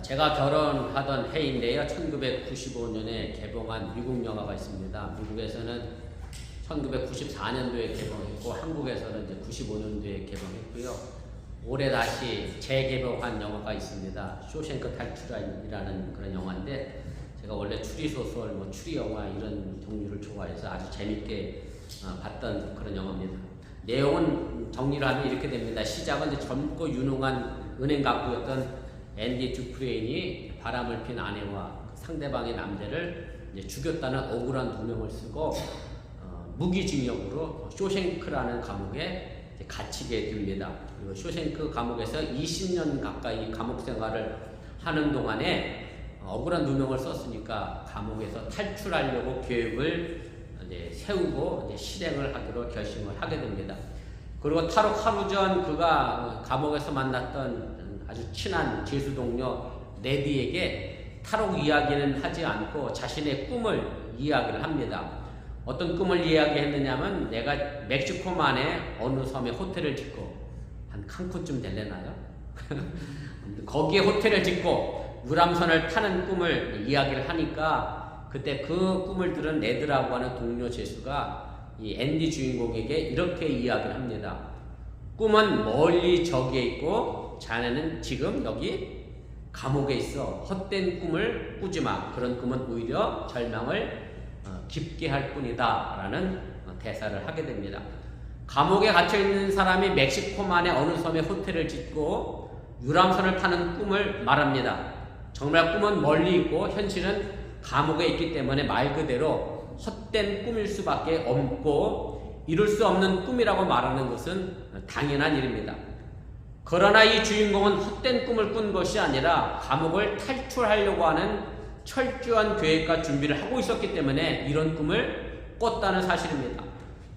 제가 결혼하던 해인데요. 1995년에 개봉한 미국 영화가 있습니다. 미국에서는 1994년도에 개봉했고 한국에서는 이제 95년도에 개봉했고요. 올해 다시 재개봉한 영화가 있습니다. 쇼생크 탈출이라는 그런 영화인데 제가 원래 추리소설, 추리영화 이런 종류를 좋아해서 아주 재밌게 봤던 그런 영화입니다. 내용은 정리를 하면 이렇게 됩니다. 시작은 이제 젊고 유능한 은행 가구였던 앤디 듀프레인이 바람을 핀 아내와 상대방의 남자를 이제 죽였다는 억울한 누명을 쓰고 무기징역으로 쇼생크라는 감옥에 갇히게 됩니다. 그리고 쇼생크 감옥에서 20년 가까이 감옥 생활을 하는 동안에 억울한 누명을 썼으니까 감옥에서 탈출하려고 계획을 세우고 실행을 하기로 결심을 하게 됩니다. 그리고 탈옥 하루 전 그가 감옥에서 만났던 아주 친한 죄수 동료 레디에게 탈옥 이야기는 하지 않고 자신의 꿈을 이야기를 합니다. 어떤 꿈을 이야기했느냐면 내가 멕시코만에 어느 섬에 호텔을 짓고 한 칸쿤쯤 될래나요? 거기에 호텔을 짓고 유람선을 타는 꿈을 이야기를 하니까 그때 그 꿈을 들은 레드라고 하는 동료 죄수가 이 앤디 주인공에게 이렇게 이야기를 합니다. 꿈은 멀리 저기에 있고 자네는 지금 여기 감옥에 있어. 헛된 꿈을 꾸지 마. 그런 꿈은 오히려 절망을 깊게 할 뿐이다 라는 대사를 하게 됩니다. 감옥에 갇혀있는 사람이 멕시코만의 어느 섬에 호텔을 짓고 유람선을 타는 꿈을 말합니다. 정말 꿈은 멀리 있고 현실은 감옥에 있기 때문에 말 그대로 헛된 꿈일 수밖에 없고 이룰 수 없는 꿈이라고 말하는 것은 당연한 일입니다. 그러나 이 주인공은 헛된 꿈을 꾼 것이 아니라 감옥을 탈출하려고 하는 철저한 계획과 준비를 하고 있었기 때문에 이런 꿈을 꿨다는 사실입니다.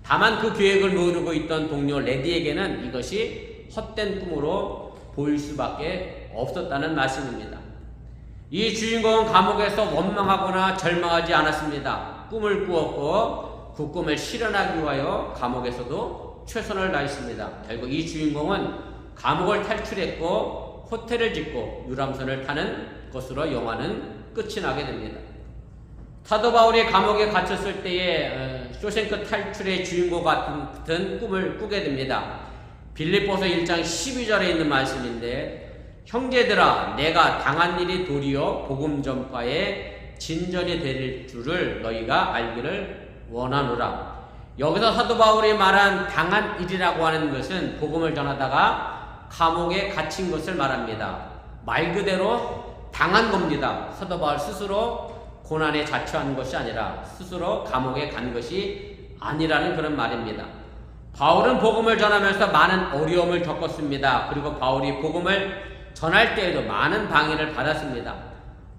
다만 그 계획을 모르고 있던 동료 레디에게는 이것이 헛된 꿈으로 보일 수밖에 없었다는 말씀입니다. 이 주인공은 감옥에서 원망하거나 절망하지 않았습니다. 꿈을 꾸었고 그 꿈을 실현하기 위하여 감옥에서도 최선을 다했습니다. 결국 이 주인공은 감옥을 탈출했고 호텔을 짓고 유람선을 타는 것으로 영화는 끝이 나게 됩니다. 사도 바울이 감옥에 갇혔을 때에 쇼생크 탈출의 주인공 같은 꿈을 꾸게 됩니다. 빌립보서 1장 12절에 있는 말씀인데 형제들아 내가 당한 일이 도리어 복음 전파의 진전이 될 줄을 너희가 알기를 원하노라. 여기서 사도 바울이 말한 당한 일이라고 하는 것은 복음을 전하다가 감옥에 갇힌 것을 말합니다. 말 그대로 당한 겁니다. 사도 바울 스스로 고난에 자처한 것이 아니라 스스로 감옥에 간 것이 아니라는 그런 말입니다. 바울은 복음을 전하면서 많은 어려움을 겪었습니다. 그리고 바울이 복음을 전할 때에도 많은 방해를 받았습니다.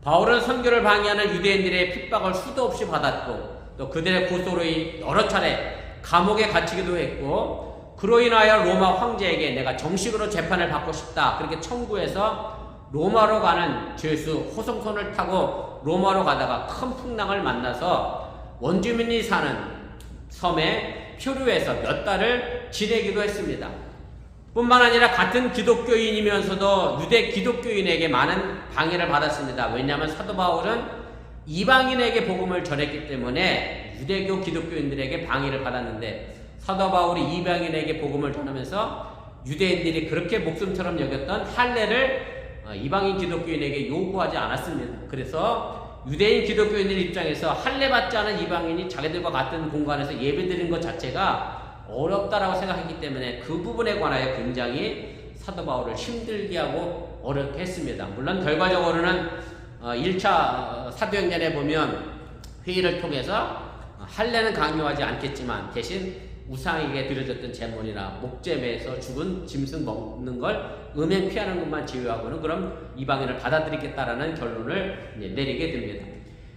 바울은 선교를 방해하는 유대인들의 핍박을 수도 없이 받았고 또 그들의 고소로 여러 차례 감옥에 갇히기도 했고 그로 인하여 로마 황제에게 내가 정식으로 재판을 받고 싶다 그렇게 청구해서 로마로 가는 죄수 호송선을 타고 로마로 가다가 큰 풍랑을 만나서 원주민이 사는 섬에 표류해서 몇 달을 지내기도 했습니다. 뿐만 아니라 같은 기독교인이면서도 유대 기독교인에게 많은 방해를 받았습니다. 왜냐하면 사도 바울은 이방인에게 복음을 전했기 때문에 유대교 기독교인들에게 방해를 받았는데 사도 바울이 이방인에게 복음을 전하면서 유대인들이 그렇게 목숨처럼 여겼던 할례를 이방인 기독교인에게 요구하지 않았습니다. 그래서 유대인 기독교인들 입장에서 할례 받지 않은 이방인이 자기들과 같은 공간에서 예배드리는 것 자체가 어렵다라고 생각했기 때문에 그 부분에 관하여 굉장히 사도 바울을 힘들게 하고 어렵게 했습니다. 물론 결과적으로는 1차 사도행전에 보면 회의를 통해서 할례는 강요하지 않겠지만 대신 우상에게 드려졌던 제물이나 목재매에서 죽은 짐승 먹는 걸 음행 피하는 것만 제외하고는 그럼 이방인을 받아들이겠다라는 결론을 내리게 됩니다.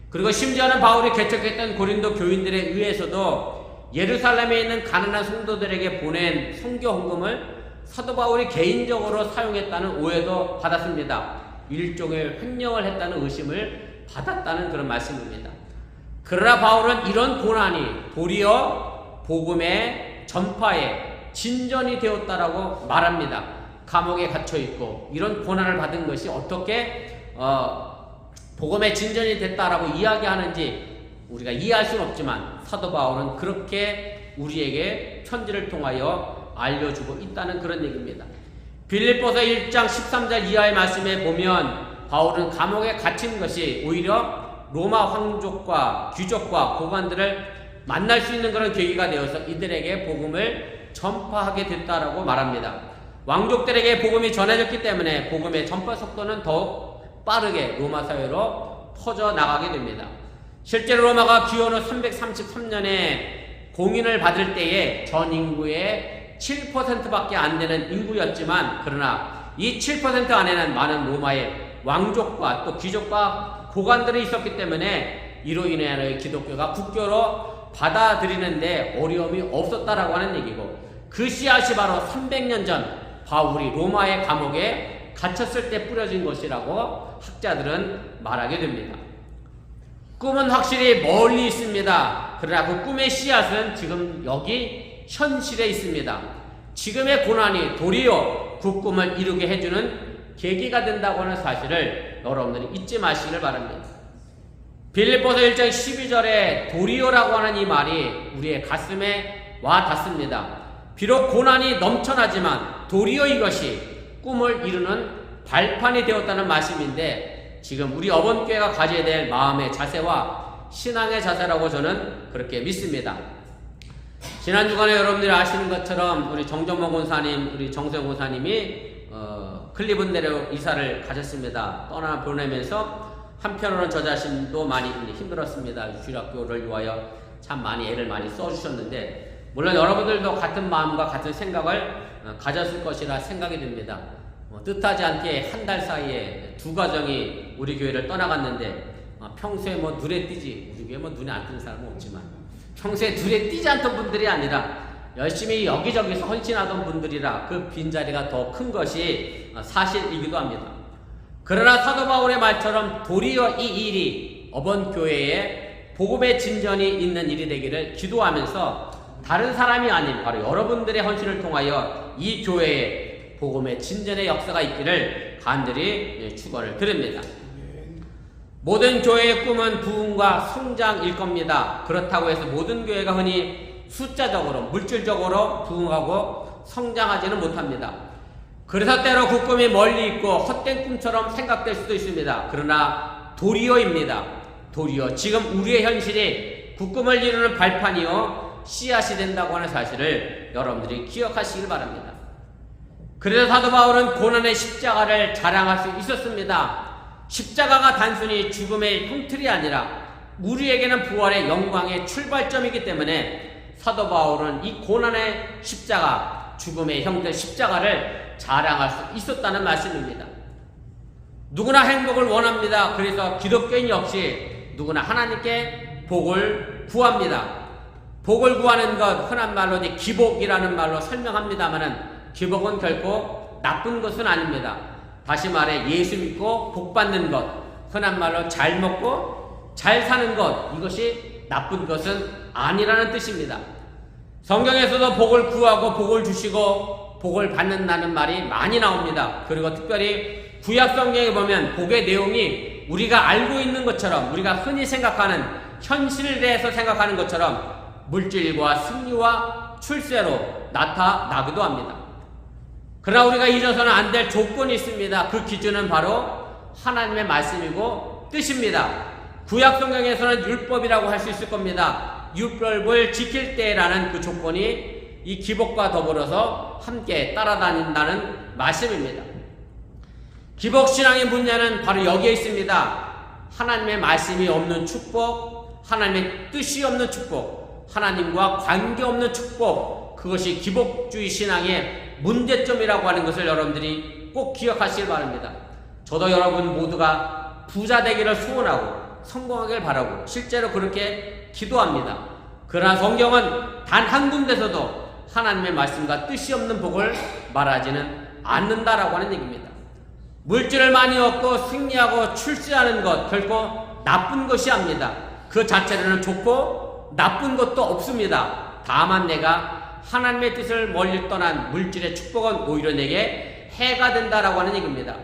그리고 심지어는 바울이 개척했던 고린도 교인들에 의해서도 예루살렘에 있는 가난한 성도들에게 보낸 선교 헌금을 사도 바울이 개인적으로 사용했다는 오해도 받았습니다. 일종의 횡령을 했다는 의심을 받았다는 그런 말씀입니다. 그러나 바울은 이런 고난이 도리어 복음의 전파에 진전이 되었다라고 말합니다. 감옥에 갇혀있고 이런 고난을 받은 것이 어떻게 복음의 진전이 됐다라고 이야기하는지 우리가 이해할 수는 없지만 사도 바울은 그렇게 우리에게 편지를 통하여 알려주고 있다는 그런 얘기입니다. 빌립보서 1장 13절 이하의 말씀에 보면 바울은 감옥에 갇힌 것이 오히려 로마 황족과 귀족과 고관들을 만날 수 있는 그런 계기가 되어서 이들에게 복음을 전파하게 됐다라고 말합니다. 왕족들에게 복음이 전해졌기 때문에 복음의 전파 속도는 더욱 빠르게 로마 사회로 퍼져나가게 됩니다. 실제로 로마가 기원후 333년에 공인을 받을 때에 전 인구의 7%밖에 안 되는 인구였지만 그러나 이 7% 안에는 많은 로마의 왕족과 또 귀족과 고관들이 있었기 때문에 이로 인해 기독교가 국교로 받아들이는데 어려움이 없었다라고 하는 얘기고, 그 씨앗이 바로 300년 전 바울이 로마의 감옥에 갇혔을 때 뿌려진 것이라고 학자들은 말하게 됩니다. 꿈은 확실히 멀리 있습니다. 그러나 그 꿈의 씨앗은 지금 여기 현실에 있습니다. 지금의 고난이 도리어 그 꿈을 이루게 해주는 계기가 된다고 하는 사실을 여러분들이 잊지 마시기를 바랍니다. 빌립보서 1장 12절에 도리어라고 하는 이 말이 우리의 가슴에 와 닿습니다. 비록 고난이 넘쳐나지만 도리어 이것이 꿈을 이루는 발판이 되었다는 말씀인데, 지금 우리 어번교회가 가져야 될 마음의 자세와 신앙의 자세라고 저는 그렇게 믿습니다. 지난 주간에 여러분들이 아시는 것처럼 우리 정정모 권사님, 우리 정세영 권사님이 클리븐델로 이사를 가셨습니다. 떠나 보내면서 한편으로는 저 자신도 많이 힘들었습니다. 주일학교를 위하여 참 많이 애를 많이 써주셨는데, 물론 여러분들도 같은 마음과 같은 생각을 가졌을 것이라 생각이 됩니다. 뜻하지 않게 한 달 사이에 두 가정이 우리 교회를 떠나갔는데, 평소에 눈에 띄지, 우리 교회 눈에 안 띄는 사람은 없지만 평소에 눈에 띄지 않던 분들이 아니라 열심히 여기저기서 헌신하던 분들이라 그 빈자리가 더 큰 것이 사실이기도 합니다. 그러나 사도 바울의 말처럼 도리어 이 일이 어번교회에 복음의 진전이 있는 일이 되기를 기도하면서 다른 사람이 아닌 바로 여러분들의 헌신을 통하여 이 교회에 복음의 진전의 역사가 있기를 간절히 축원을 드립니다. 모든 교회의 꿈은 부흥과 성장일 겁니다. 그렇다고 해서 모든 교회가 흔히 숫자적으로 물질적으로 부흥하고 성장하지는 못합니다. 그래서 때로 그 꿈이 멀리 있고 헛된 꿈처럼 생각될 수도 있습니다. 그러나 도리어입니다. 도리어 지금 우리의 현실이 그 꿈을 이루는 발판이요 씨앗이 된다고 하는 사실을 여러분들이 기억하시길 바랍니다. 그래서 사도 바울은 고난의 십자가를 자랑할 수 있었습니다. 십자가가 단순히 죽음의 흉틀이 아니라 우리에게는 부활의 영광의 출발점이기 때문에 사도 바울은 이 고난의 십자가, 죽음의 형태 십자가를 자랑할 수 있었다는 말씀입니다. 누구나 행복을 원합니다. 그래서 기독교인 역시 누구나 하나님께 복을 구합니다. 복을 구하는 것 흔한 말로 기복이라는 말로 설명합니다만은 기복은 결코 나쁜 것은 아닙니다. 다시 말해 예수 믿고 복 받는 것, 흔한 말로 잘 먹고 잘 사는 것, 이것이 나쁜 것은 아니라는 뜻입니다. 성경에서도 복을 구하고 복을 주시고 복을 받는다는 말이 많이 나옵니다. 그리고 특별히 구약 성경에 보면 복의 내용이 우리가 알고 있는 것처럼, 우리가 흔히 생각하는 현실에 대해서 생각하는 것처럼 물질과 승리와 출세로 나타나기도 합니다. 그러나 우리가 잊어서는 안 될 조건이 있습니다. 그 기준은 바로 하나님의 말씀이고 뜻입니다. 구약 성경에서는 율법이라고 할 수 있을 겁니다. 율법을 지킬 때라는 그 조건이 이 기복과 더불어서 함께 따라다닌다는 말씀입니다. 기복신앙의 문제는 바로 여기에 있습니다. 하나님의 말씀이 없는 축복, 하나님의 뜻이 없는 축복, 하나님과 관계없는 축복, 그것이 기복주의 신앙의 문제점이라고 하는 것을 여러분들이 꼭 기억하시길 바랍니다. 저도 여러분 모두가 부자 되기를 소원하고 성공하길 바라고 실제로 그렇게 기도합니다. 그러나 성경은 단 한 군데서도 하나님의 말씀과 뜻이 없는 복을 말하지는 않는다라고 하는 얘기입니다. 물질을 많이 얻고 승리하고 출세하는 것 결코 나쁜 것이 아닙니다. 그 자체로는 좋고 나쁜 것도 없습니다. 다만 내가 하나님의 뜻을 멀리 떠난 물질의 축복은 오히려 내게 해가 된다라고 하는 얘기입니다.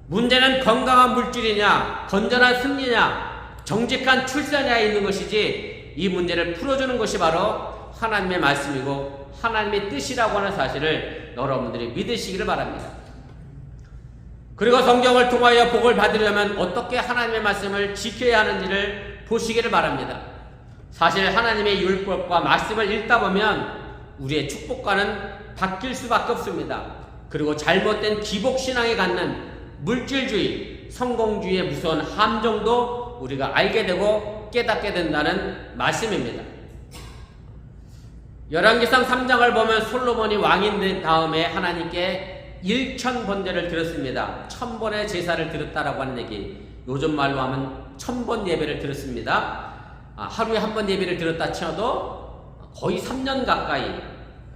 문제는 건강한 물질이냐, 건전한 승리냐, 정직한 출세냐에 있는 것이지, 이 문제를 풀어주는 것이 바로 하나님의 말씀이고 하나님의 뜻이라고 하는 사실을 여러분들이 믿으시기를 바랍니다. 그리고 성경을 통하여 복을 받으려면 어떻게 하나님의 말씀을 지켜야 하는지를 보시기를 바랍니다. 사실 하나님의 율법과 말씀을 읽다 보면 우리의 축복과는 바뀔 수밖에 없습니다. 그리고 잘못된 기복신앙에 갖는 물질주의, 성공주의의 무서운 함정도 우리가 알게 되고 깨닫게 된다는 말씀입니다. 열왕기상 3장을 보면 솔로몬이 왕이 된 다음에 하나님께 1000번제를 드렸습니다. 1000번의 제사를 드렸다라고 하는 얘기, 요즘 말로 하면 1000번 예배를 드렸습니다. 하루에 한 번 예배를 드렸다 쳐도 거의 3년 가까이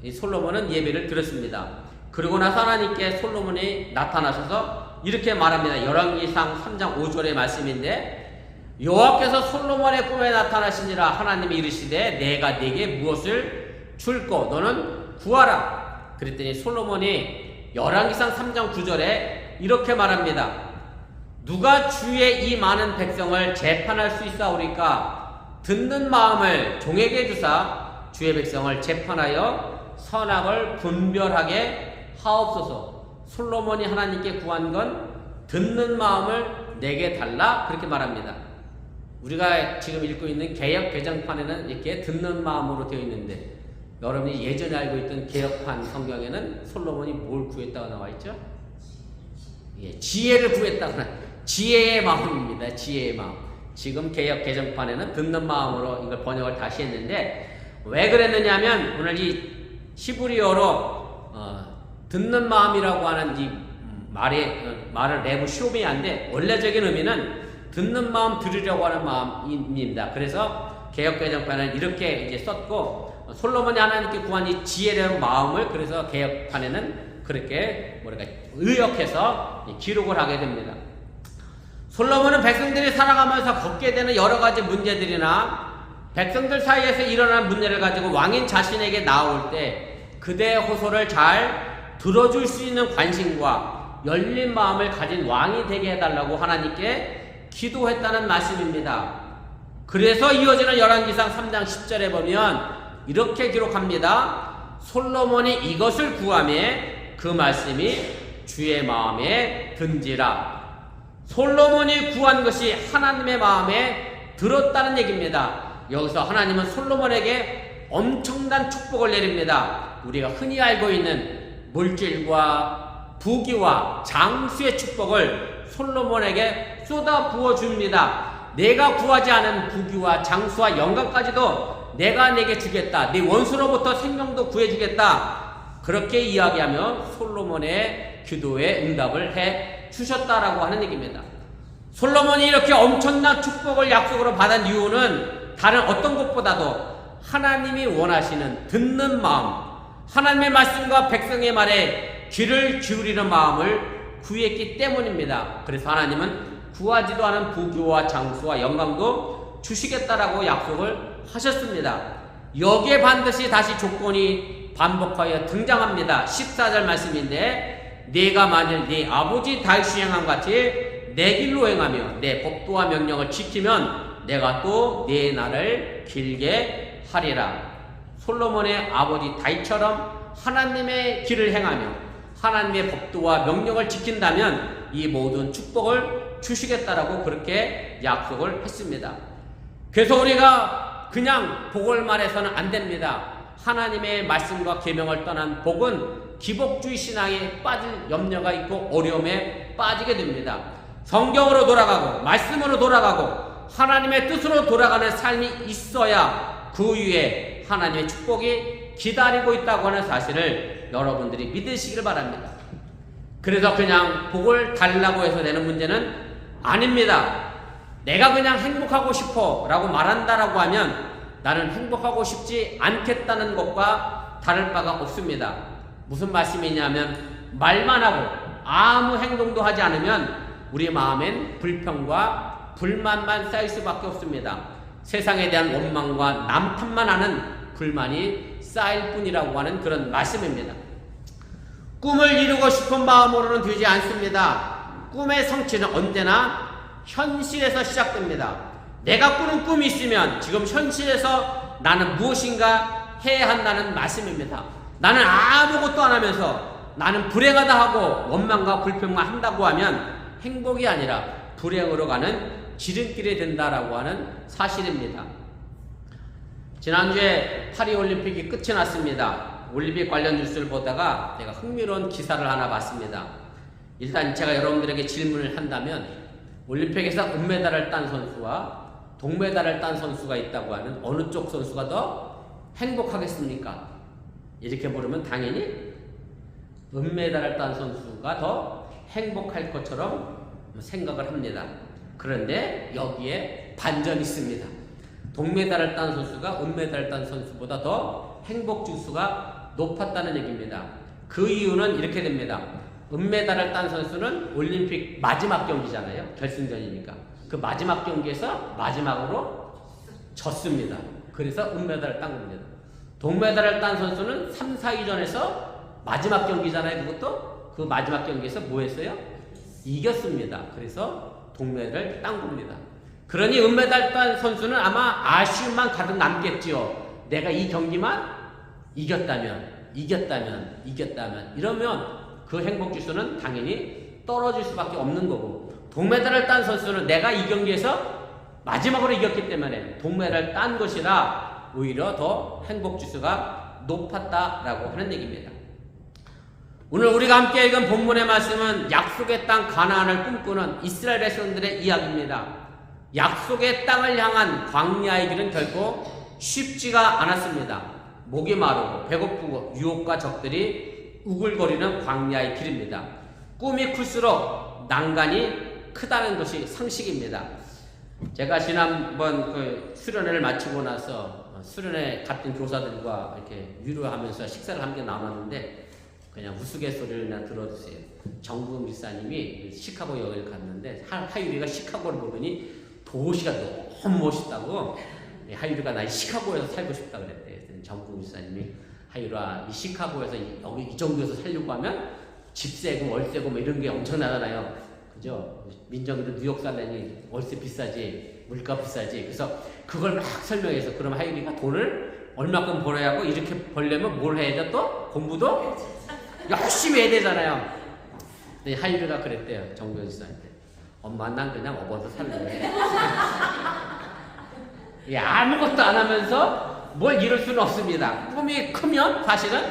이 솔로몬은 예배를 드렸습니다. 그러고 나서 하나님께 솔로몬이 나타나셔서 이렇게 말합니다. 열왕기상 3장 5절의 말씀인데, 여호와께서 솔로몬의 꿈에 나타나시니라. 하나님이 이르시되 내가 네게 무엇을 줄꼬 너는 구하라. 그랬더니 솔로몬이 열왕기상 3장 9절에 이렇게 말합니다. 누가 주의 이 많은 백성을 재판할 수 있사오리까? 듣는 마음을 종에게 주사 주의 백성을 재판하여 선악을 분별하게 하옵소서. 솔로몬이 하나님께 구한 건 듣는 마음을 내게 달라, 그렇게 말합니다. 우리가 지금 읽고 있는 개역 개정판에는 이렇게 듣는 마음으로 되어 있는데, 여러분이 예전에 알고 있던 개역판 성경에는 솔로몬이 뭘 구했다고 나와 있죠? 지혜를 구했다고. 지혜의 마음입니다. 지혜의 마음. 지금 개역 개정판에는 듣는 마음으로 이걸 번역을 다시 했는데, 왜 그랬느냐 하면 오늘 이 히브리어로 듣는 마음이라고 하는 이 말을 내부 쇼미한데, 원래적인 의미는 듣는 마음, 들으려고 하는 마음입니다. 그래서 개역 개정판은 이렇게 이제 썼고, 솔로몬이 하나님께 구한 이 지혜라는 마음을 그래서 개역판에는 그렇게 의역해서 기록을 하게 됩니다. 솔로몬은 백성들이 살아가면서 겪게 되는 여러 가지 문제들이나 백성들 사이에서 일어나는 문제를 가지고 왕인 자신에게 나올 때 그대의 호소를 잘 들어줄 수 있는 관심과 열린 마음을 가진 왕이 되게 해달라고 하나님께 기도했다는 말씀입니다. 그래서 이어지는 열왕기상 3장 10절에 보면 이렇게 기록합니다. 솔로몬이 이것을 구하매 그 말씀이 주의 마음에 든지라. 솔로몬이 구한 것이 하나님의 마음에 들었다는 얘기입니다. 여기서 하나님은 솔로몬에게 엄청난 축복을 내립니다. 우리가 흔히 알고 있는 물질과 부귀와 장수의 축복을 솔로몬에게 쏟아 부어 줍니다. 내가 구하지 않은 부귀와 장수와 영광까지도 내가 내게 주겠다. 네 원수로부터 생명도 구해주겠다. 그렇게 이야기하며 솔로몬의 기도에 응답을 해 주셨다라고 하는 얘기입니다. 솔로몬이 이렇게 엄청난 축복을 약속으로 받은 이유는 다른 어떤 것보다도 하나님이 원하시는 듣는 마음, 하나님의 말씀과 백성의 말에 귀를 기울이는 마음을 구했기 때문입니다. 그래서 하나님은 구하지도 않은 부귀와 장수와 영광도 주시겠다라고 약속을 하셨습니다. 여기에 반드시 다시 조건이 반복하여 등장합니다. 14절 말씀인데, 네가 만일 네 아버지 다윗이 행한 같이 내 길로 행하며 내 법도와 명령을 지키면 내가 또 네 날을 길게 하리라. 솔로몬의 아버지 다윗처럼 하나님의 길을 행하며 하나님의 법도와 명령을 지킨다면 이 모든 축복을 주시겠다라고 그렇게 약속을 했습니다. 그래서 우리가 그냥 복을 말해서는 안 됩니다. 하나님의 말씀과 계명을 떠난 복은 기복주의 신앙에 빠질 염려가 있고 어려움에 빠지게 됩니다. 성경으로 돌아가고 말씀으로 돌아가고 하나님의 뜻으로 돌아가는 삶이 있어야 그 위에 하나님의 축복이 기다리고 있다고 하는 사실을 여러분들이 믿으시길 바랍니다. 그래서 그냥 복을 달라고 해서 되는 문제는 아닙니다. 내가 그냥 행복하고 싶어 라고 말한다라고 하면 나는 행복하고 싶지 않겠다는 것과 다를 바가 없습니다. 무슨 말씀이냐면, 말만 하고 아무 행동도 하지 않으면 우리 마음엔 불평과 불만만 쌓일 수밖에 없습니다. 세상에 대한 원망과 남탓만 하는 불만이 쌓일 뿐이라고 하는 그런 말씀입니다. 꿈을 이루고 싶은 마음으로는 되지 않습니다. 꿈의 성취는 언제나 현실에서 시작됩니다. 내가 꾸는 꿈이 있으면 지금 현실에서 나는 무엇인가 해야 한다는 말씀입니다. 나는 아무것도 안 하면서 나는 불행하다 하고 원망과 불평만 한다고 하면 행복이 아니라 불행으로 가는 지름길이 된다라고 하는 사실입니다. 지난주에 파리올림픽이 끝이 났습니다. 올림픽 관련 뉴스를 보다가 제가 흥미로운 기사를 하나 봤습니다. 일단 제가 여러분들에게 질문을 한다면 올림픽에서 은메달을 딴 선수와 동메달을 딴 선수가 있다고 하는 어느 쪽 선수가 더 행복하겠습니까? 이렇게 물으면 당연히 은메달을 딴 선수가 더 행복할 것처럼 생각을 합니다. 그런데 여기에 반전이 있습니다. 동메달을 딴 선수가 은메달을 딴 선수보다 더 행복 지수가 높았다는 얘기입니다. 그 이유는 이렇게 됩니다. 은메달을 딴 선수는 올림픽 마지막 경기잖아요. 결승전이니까. 그 마지막 경기에서 마지막으로 졌습니다. 그래서 은메달을 딴 겁니다. 동메달을 딴 선수는 3, 4위전에서 마지막 경기잖아요. 그것도 그 마지막 경기에서 뭐 했어요? 이겼습니다. 그래서 동메달을 딴 겁니다. 그러니 은메달 딴 선수는 아마 아쉬움만 가득 남겠지요. 내가 이 경기만 이겼다면 이러면 그 행복지수는 당연히 떨어질 수밖에 없는 거고, 동메달을 딴 선수는 내가 이 경기에서 마지막으로 이겼기 때문에 동메달을 딴 것이라 오히려 더 행복지수가 높았다라고 하는 얘기입니다. 오늘 우리가 함께 읽은 본문의 말씀은 약속의 땅 가나안을 꿈꾸는 이스라엘 백성들의 이야기입니다. 약속의 땅을 향한 광야의 길은 결코 쉽지가 않았습니다. 목이 마르고 배고프고 유혹과 적들이 우글거리는 광야의 길입니다. 꿈이 클수록 난간이 크다는 것이 상식입니다. 제가 지난번 그 수련회를 마치고 나서 수련회 갔던 교사들과 이렇게 위로하면서 식사를 함께 나눴는데 그냥 우스갯소리를 들어주세요. 정국 목사님이 시카고 여행을 갔는데 하율이가 시카고를 보더니 도시가 너무 멋있다고, 하율이가 나 시카고에서 살고 싶다 그랬대. 정국 목사님이 하율아, 이 시카고에서 여기 이 정도에서 살려고 하면 집세고 월세고 뭐 이런 게 엄청나잖아요. 그죠? 민정이도 뉴욕 살려니 월세 비싸지, 물가 비싸지. 그래서 그걸 막 설명해서 그럼 하율이가 돈을 얼마큼 벌어야 하고 이렇게 벌려면 뭘 해야 돼? 또 공부도 열심히 해야 되잖아요. 근데 하율이가 그랬대요. 정국 목사님한테. 엄마 난 그냥 업어서 살래. 아무것도 안 하면서 뭘 이룰 수는 없습니다. 꿈이 크면 사실은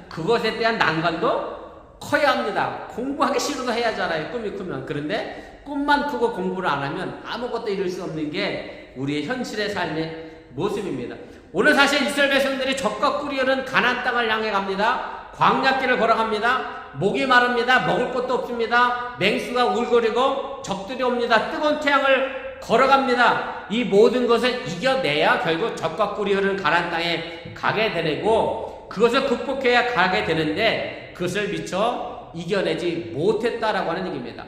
그것에 대한 난관도 커야 합니다. 공부하기 싫어도 해야 하잖아요. 꿈이 크면. 그런데 꿈만 크고 공부를 안 하면 아무것도 이룰 수 없는 게 우리의 현실의 삶의 모습입니다. 오늘 사실 이스라엘 백성들이 적과 꿀이 흐르는 가나안 땅을 향해 갑니다. 광야길을 걸어갑니다. 목이 마릅니다. 먹을 것도 없습니다. 맹수가 울거리고 적들이 옵니다. 뜨거운 태양을 걸어갑니다. 이 모든 것을 이겨내야 결국 적과 꿀이 흐르는 가나안 땅에 가게 되고, 그것을 극복해야 가게 되는데 그것을 미처 이겨내지 못했다라고 하는 얘기입니다.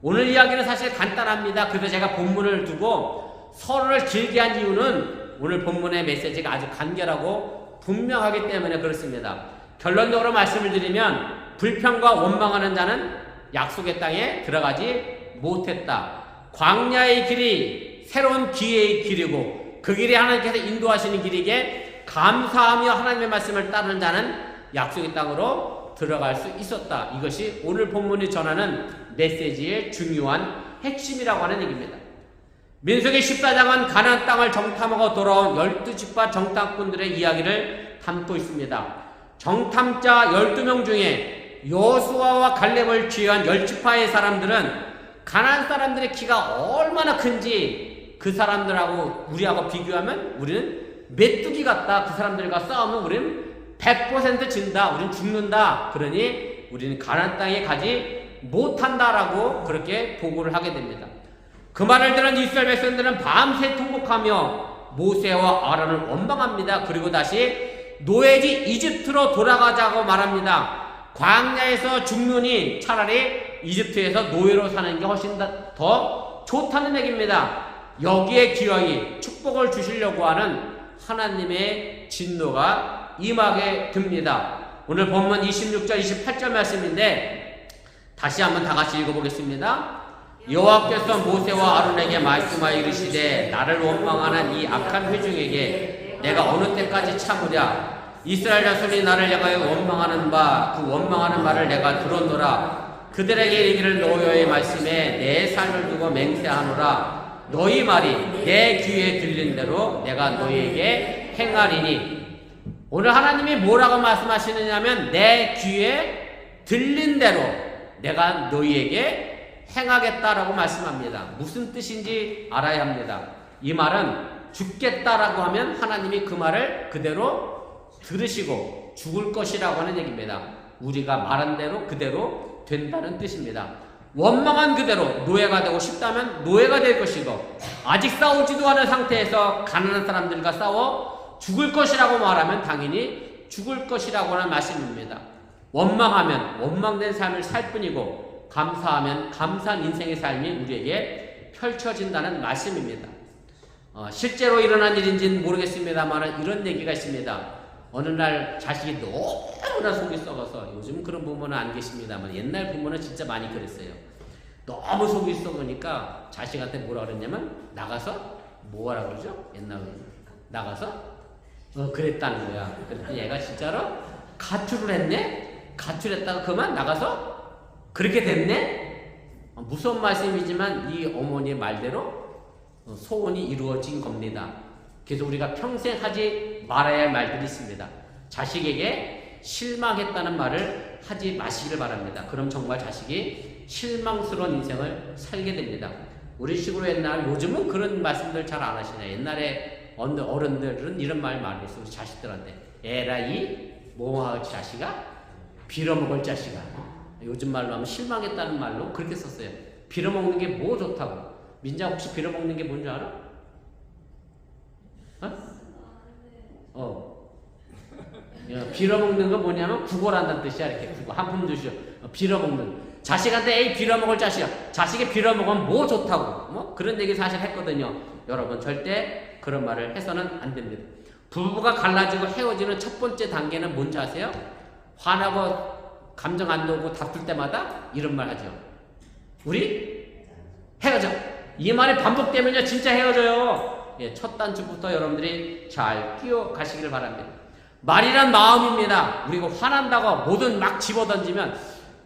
오늘 이야기는 사실 간단합니다. 그래서 제가 본문을 두고 서론을 길게 한 이유는 오늘 본문의 메시지가 아주 간결하고 분명하기 때문에 그렇습니다. 결론적으로 말씀을 드리면 불평과 원망하는 자는 약속의 땅에 들어가지 못했다. 광야의 길이 새로운 기회의 길이고 그 길이 하나님께서 인도하시는 길이기에 감사하며 하나님의 말씀을 따르는 자는 약속의 땅으로 들어갈 수 있었다. 이것이 오늘 본문이 전하는 메시지의 중요한 핵심이라고 하는 얘기입니다. 민수기 14장은 가나안 땅을 정탐하고 돌아온 12집파 정탐꾼들의 이야기를 담고 있습니다. 정탐자 12명 중에 여호수아와 갈렙을 제외한 10지파의 사람들은 가나안 사람들의 키가 얼마나 큰지 그 사람들하고 우리하고 비교하면 우리는 메뚜기 같다. 그 사람들과 싸우면 우리는 100% 진다. 우리는 죽는다. 그러니 우리는 가나안 땅에 가지 못한다라고 그렇게 보고를 하게 됩니다. 그 말을 들은 이스라엘 백성들은 밤새 통곡하며 모세와 아론을 원망합니다. 그리고 다시 노예지 이집트로 돌아가자고 말합니다. 광야에서 죽느니 차라리 이집트에서 노예로 사는 게 훨씬 더 좋다는 얘기입니다. 여기에 기어이 축복을 주시려고 하는 하나님의 진노가 임하게 됩니다. 오늘 본문 26절 28절 말씀인데 다시 한번 다 같이 읽어보겠습니다. 여호와께서 모세와 아론에게 말씀하여 이르시되 나를 원망하는 이 악한 회중에게 내가 어느 때까지 참으랴. 이스라엘 자손이 나를 향하여 원망하는 그 원망하는 말을 내가 들었노라. 그들에게 이르기를 너희의 말씀에 내 삶을 두고 맹세하노라. 너희 말이 내 귀에 들린 대로 내가 너희에게 행하리니. 오늘 하나님이 뭐라고 말씀하시느냐면 내 귀에 들린 대로 내가 너희에게 행하겠다라고 말씀합니다. 무슨 뜻인지 알아야 합니다. 이 말은 죽겠다라고 하면 하나님이 그 말을 그대로 들으시고 죽을 것이라고 하는 얘기입니다. 우리가 말한 대로 그대로 된다는 뜻입니다. 원망한 그대로 노예가 되고 싶다면 노예가 될 것이고, 아직 싸우지도 않은 상태에서 가난한 사람들과 싸워 죽을 것이라고 말하면 당연히 죽을 것이라고 하는 말씀입니다. 원망하면 원망된 삶을 살 뿐이고, 감사하면 감사한 인생의 삶이 우리에게 펼쳐진다는 말씀입니다. 실제로 일어난 일인지는 모르겠습니다만 이런 얘기가 있습니다. 어느 날 자식이 너무나 속이 썩어서, 요즘 그런 부모는 안 계십니다만 옛날 부모는 진짜 많이 그랬어요. 너무 속이 썩으니까 자식한테 뭐라 그랬냐면 나가서 뭐하라 그러죠? 옛날에는 나가서 그랬다는 거야. 그랬더니 얘가 진짜로 가출을 했네? 가출했다가 그만 나가서 그렇게 됐네? 무서운 말씀이지만 이 어머니의 말대로 소원이 이루어진 겁니다. 그래서 우리가 평생 하지 말아야 할 말들이 있습니다. 자식에게 실망했다는 말을 하지 마시길 바랍니다. 그럼 정말 자식이 실망스러운 인생을 살게 됩니다. 우리 식으로 옛날, 요즘은 그런 말씀들 잘 안 하시네. 옛날에 어른들은 이런 말 많이 했어요. 우리 자식들한테. 에라이 뭐할 자식아? 빌어먹을 자식아. 요즘 말로 하면 실망했다는 말로 그렇게 썼어요. 빌어먹는 게 뭐 좋다고. 민자 혹시 빌어먹는 게 뭔지 알아? 빌어먹는 거 뭐냐면 구걸한다는 뜻이야. 이렇게 구걸, 한품 주시오. 빌어먹는. 자식한테 에이 빌어먹을 자식이야. 자식이 빌어먹으면 뭐 좋다고. 뭐 그런 얘기 사실 했거든요. 여러분 절대 그런 말을 해서는 안 됩니다. 부부가 갈라지고 헤어지는 첫 번째 단계는 뭔지 아세요? 화나고 감정 안 놓고 다툴 때마다 이런 말 하죠. 우리 헤어져. 이 말이 반복되면요 진짜 헤어져요. 첫 단추부터 여러분들이 잘 끼워 가시길 바랍니다. 말이란 마음입니다. 우리가 화난다고 뭐든 막 집어던지면,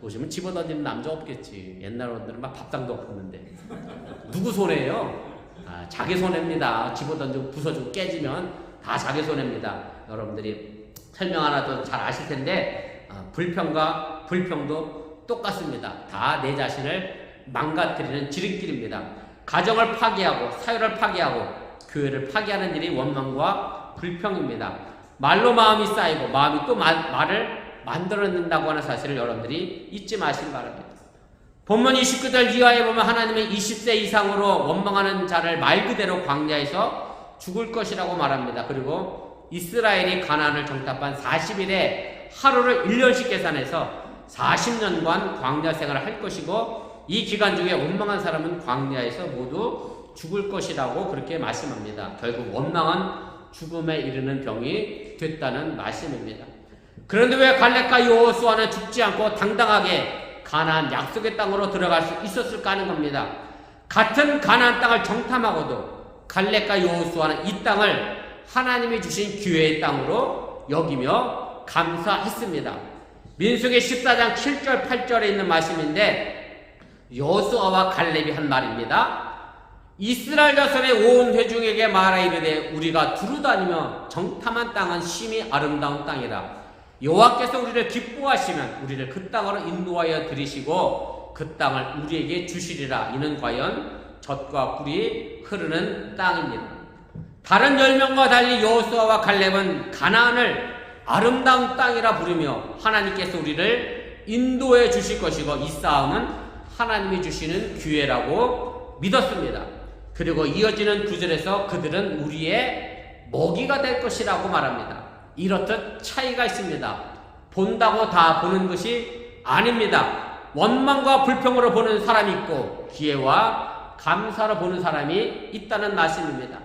요즘은 집어던지는 남자 없겠지. 옛날 어른들은 막 밥상도 없었는데 누구 손해예요? 자기 손해입니다. 집어던지고 부서지고 깨지면 다 자기 손해입니다. 여러분들이 설명 하나 더 잘 아실 텐데, 불평과 불평도 똑같습니다. 다 내 자신을 망가뜨리는 지름길입니다. 가정을 파괴하고 사회를 파괴하고 교회를 파괴하는 일이 원망과 불평입니다. 말로 마음이 쌓이고 마음이 또 말을 만들어낸다고 하는 사실을 여러분들이 잊지 마시기 바랍니다. 본문 29절 이하에 보면 하나님은 20세 이상으로 원망하는 자를 말 그대로 광야에서 죽을 것이라고 말합니다. 그리고 이스라엘이 가나안을 정탐한 40일에 하루를 1년씩 계산해서 40년간 광야 생활을 할 것이고, 이 기간 중에 원망한 사람은 광야에서 모두 죽을 것이라고 그렇게 말씀합니다. 결국 원망은 죽음에 이르는 병이 됐다는 말씀입니다. 그런데 왜 갈렙과 여호수아는 죽지 않고 당당하게 가나안 약속의 땅으로 들어갈 수 있었을까 하는 겁니다. 같은 가나안 땅을 정탐하고도 갈렙과 여호수아는 이 땅을 하나님이 주신 기회의 땅으로 여기며 감사했습니다. 민수기 14장 7절 8절에 있는 말씀인데, 여호수아와 갈렙이 한 말입니다. 이스라엘 자손의 온 회중에게 말하 이르되 우리가 두루다니며 정탐한 땅은 심히 아름다운 땅이라. 여호와께서 우리를 기뻐하시면 우리를 그 땅으로 인도하여 들이시고 그 땅을 우리에게 주시리라. 이는 과연 젖과 꿀이 흐르는 땅입니다. 다른 10명과 달리 여호수아와 갈렙은 가나안을 아름다운 땅이라 부르며 하나님께서 우리를 인도해 주실 것이고, 이 싸움은 하나님이 주시는 기회라고 믿었습니다. 그리고 이어지는 구절에서 그들은 우리의 먹이가 될 것이라고 말합니다. 이렇듯 차이가 있습니다. 본다고 다 보는 것이 아닙니다. 원망과 불평으로 보는 사람이 있고 기회와 감사로 보는 사람이 있다는 말씀입니다.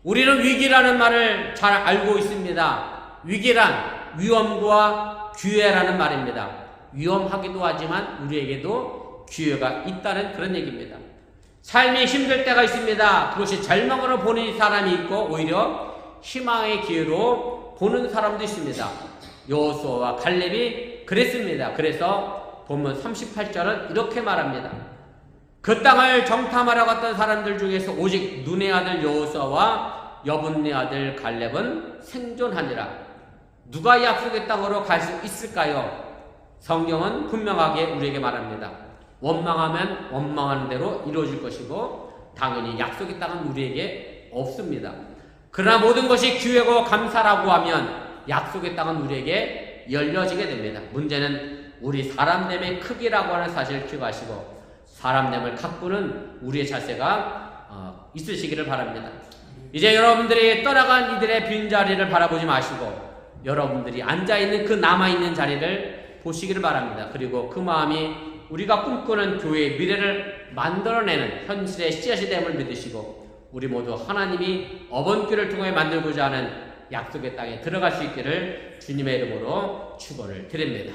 우리는 위기라는 말을 잘 알고 있습니다. 위기란 위험과 기회라는 말입니다. 위험하기도 하지만 우리에게도 기회가 있다는 그런 얘기입니다. 삶이 힘들 때가 있습니다. 그것이 절망으로 보는 사람이 있고 오히려 희망의 기회로 보는 사람도 있습니다. 여호수아와 갈렙이 그랬습니다. 그래서 본문 38절은 이렇게 말합니다. 그 땅을 정탐하러 갔던 사람들 중에서 오직 눈의 아들 여호수아와 여분네 아들 갈렙은 생존하니라. 누가 약속의 땅으로 갈 수 있을까요? 성경은 분명하게 우리에게 말합니다. 원망하면 원망하는 대로 이루어질 것이고 당연히 약속의 땅은 우리에게 없습니다. 그러나 모든 것이 기회고 감사라고 하면 약속의 땅은 우리에게 열려지게 됩니다. 문제는 우리 사람됨의 크기라고 하는 사실을 기억하시고 사람됨을 가꾸는 우리의 자세가 있으시기를 바랍니다. 이제 여러분들이 떠나간 이들의 빈자리를 바라보지 마시고 여러분들이 앉아있는 그 남아있는 자리를 보시기를 바랍니다. 그리고 그 마음이 우리가 꿈꾸는 교회의 미래를 만들어내는 현실의 씨앗이 됨을 믿으시고 우리 모두 하나님이 어번길을 통해 만들고자 하는 약속의 땅에 들어갈 수 있기를 주님의 이름으로 축원을 드립니다.